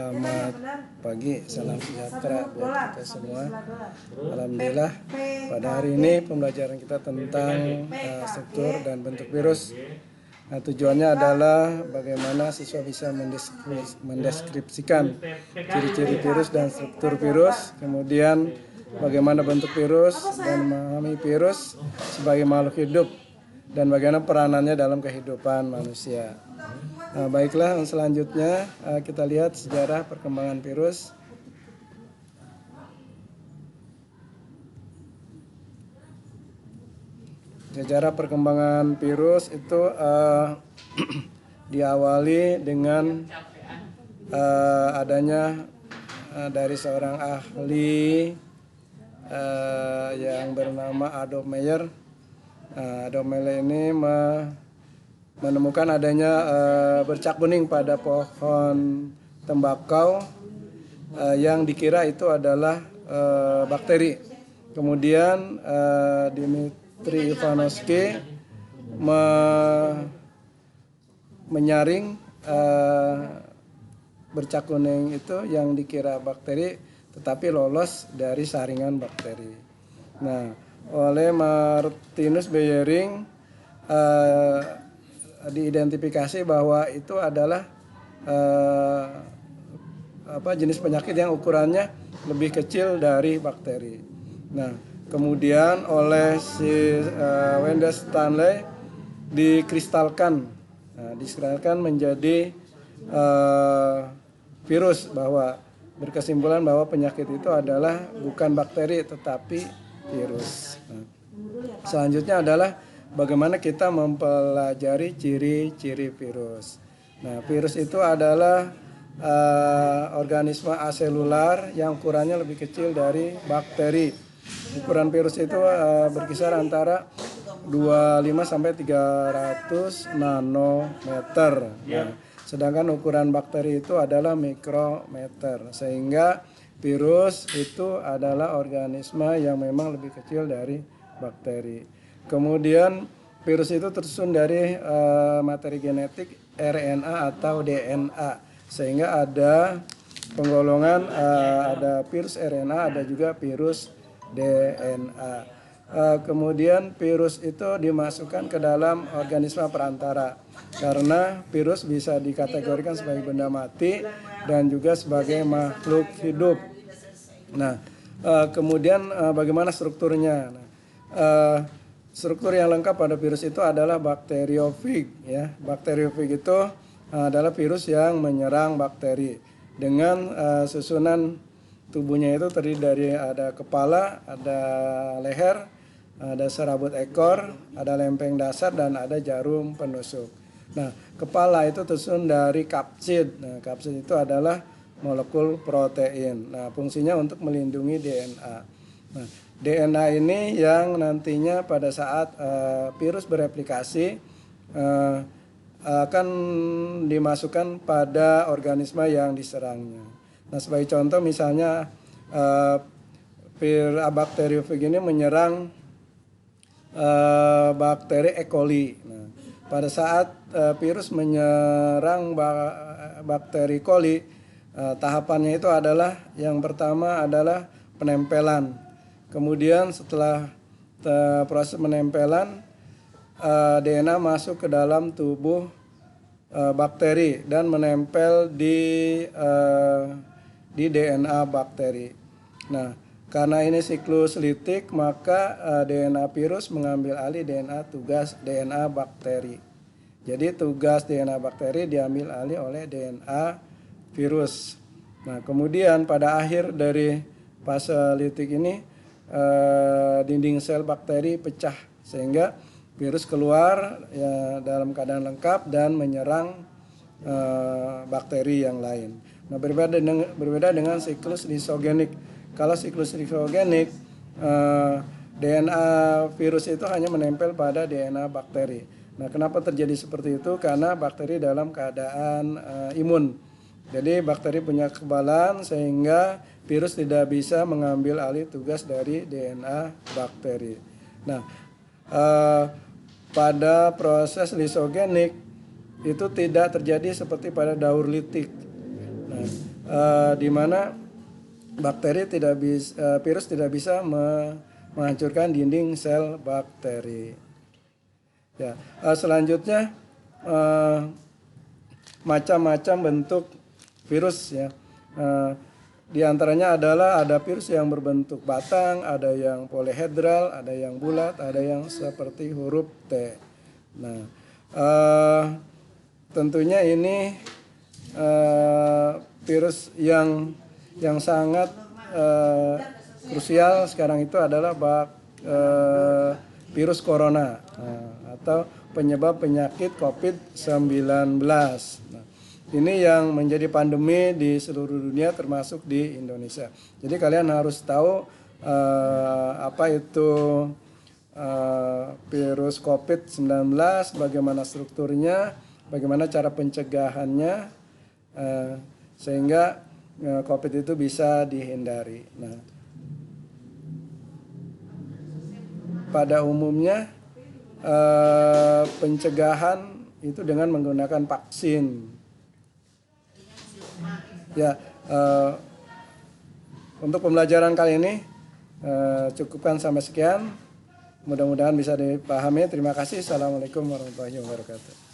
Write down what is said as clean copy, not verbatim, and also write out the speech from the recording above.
Selamat pagi, salam sejahtera buat kita semua. Alhamdulillah, pada hari ini pembelajaran kita tentang struktur dan bentuk virus. Nah, tujuannya adalah bagaimana siswa bisa mendeskripsikan ciri-ciri virus dan struktur virus, kemudian bagaimana bentuk virus dan memahami virus sebagai makhluk hidup dan bagaimana peranannya dalam kehidupan manusia. Nah, baiklah, selanjutnya kita lihat sejarah perkembangan virus. Sejarah perkembangan virus itu diawali dengan adanya dari seorang ahli yang bernama Adolf Meyer. Adolf Meyer ini menemukan adanya bercak kuning pada pohon tembakau yang dikira itu adalah bakteri. Kemudian Dmitri Ivanovsky menyaring bercak kuning itu yang dikira bakteri, tetapi lolos dari saringan bakteri. Nah, oleh Martinus Beijering diidentifikasi bahwa itu adalah jenis penyakit yang ukurannya lebih kecil dari bakteri. Nah, kemudian oleh si Wendell Stanley dikristalkan menjadi virus, bahwa berkesimpulan bahwa penyakit itu adalah bukan bakteri tetapi virus. Nah, selanjutnya adalah bagaimana kita mempelajari ciri-ciri virus. Nah, virus itu adalah organisme aselular yang ukurannya lebih kecil dari bakteri. Ukuran virus itu berkisar antara 25 sampai 300 nanometer. Nah, sedangkan ukuran bakteri itu adalah mikrometer. Sehingga virus itu adalah organisme yang memang lebih kecil dari bakteri. Kemudian virus itu tersusun dari materi genetik RNA atau DNA, sehingga ada penggolongan ada virus RNA, ada juga virus DNA. Kemudian virus itu dimasukkan ke dalam organisme perantara, karena virus bisa dikategorikan sebagai benda mati dan juga sebagai makhluk hidup. Nah, kemudian bagaimana strukturnya? Struktur yang lengkap pada virus itu adalah bakteriofag. Ya, bakteriofag itu adalah virus yang menyerang bakteri dengan susunan tubuhnya itu terdiri dari ada kepala, ada leher, ada serabut ekor, ada lempeng dasar, dan ada jarum penusuk. Nah, kepala itu tersusun dari kapsid. Nah, kapsid itu adalah molekul protein. Nah, fungsinya untuk melindungi DNA. Nah, DNA ini yang nantinya pada saat virus bereplikasi akan dimasukkan pada organisme yang diserangnya. Nah, sebagai contoh misalnya bakteriofag ini menyerang bakteri E. coli. Nah, pada saat virus menyerang bakteri E. coli, tahapannya itu adalah yang pertama adalah penempelan. Kemudian setelah proses penempelan, DNA masuk ke dalam tubuh bakteri dan menempel di DNA bakteri. Nah, karena ini siklus litik, maka DNA virus mengambil alih tugas DNA bakteri. Jadi tugas DNA bakteri diambil alih oleh DNA virus. Nah, kemudian pada akhir dari fase litik ini, dinding sel bakteri pecah sehingga virus keluar ya, dalam keadaan lengkap dan menyerang bakteri yang lain. Nah, berbeda dengan siklus lisogenik. Kalau siklus lisogenik, DNA virus itu hanya menempel pada DNA bakteri. Nah, kenapa terjadi seperti itu? Karena bakteri dalam keadaan imun. Jadi bakteri punya kekebalan sehingga virus tidak bisa mengambil alih tugas dari DNA bakteri. Nah, pada proses lisogenik itu tidak terjadi seperti pada daur litik. Nah, di mana virus tidak bisa menghancurkan dinding sel bakteri. Ya, selanjutnya macam-macam bentuk virus ya. Di antaranya adalah ada virus yang berbentuk batang, ada yang polihedral, ada yang bulat, ada yang seperti huruf T. Nah, tentunya ini virus yang sangat krusial sekarang itu adalah virus corona atau penyebab penyakit COVID-19. Nah, ini yang menjadi pandemi di seluruh dunia termasuk di Indonesia. Jadi kalian harus tahu apa itu virus COVID-19, bagaimana strukturnya, bagaimana cara pencegahannya, sehingga COVID itu bisa dihindari. Nah, pada umumnya pencegahan itu dengan menggunakan vaksin. Ya, untuk pembelajaran kali ini cukupkan sampai sekian. Mudah-mudahan bisa dipahami. Terima kasih. Assalamualaikum warahmatullahi wabarakatuh.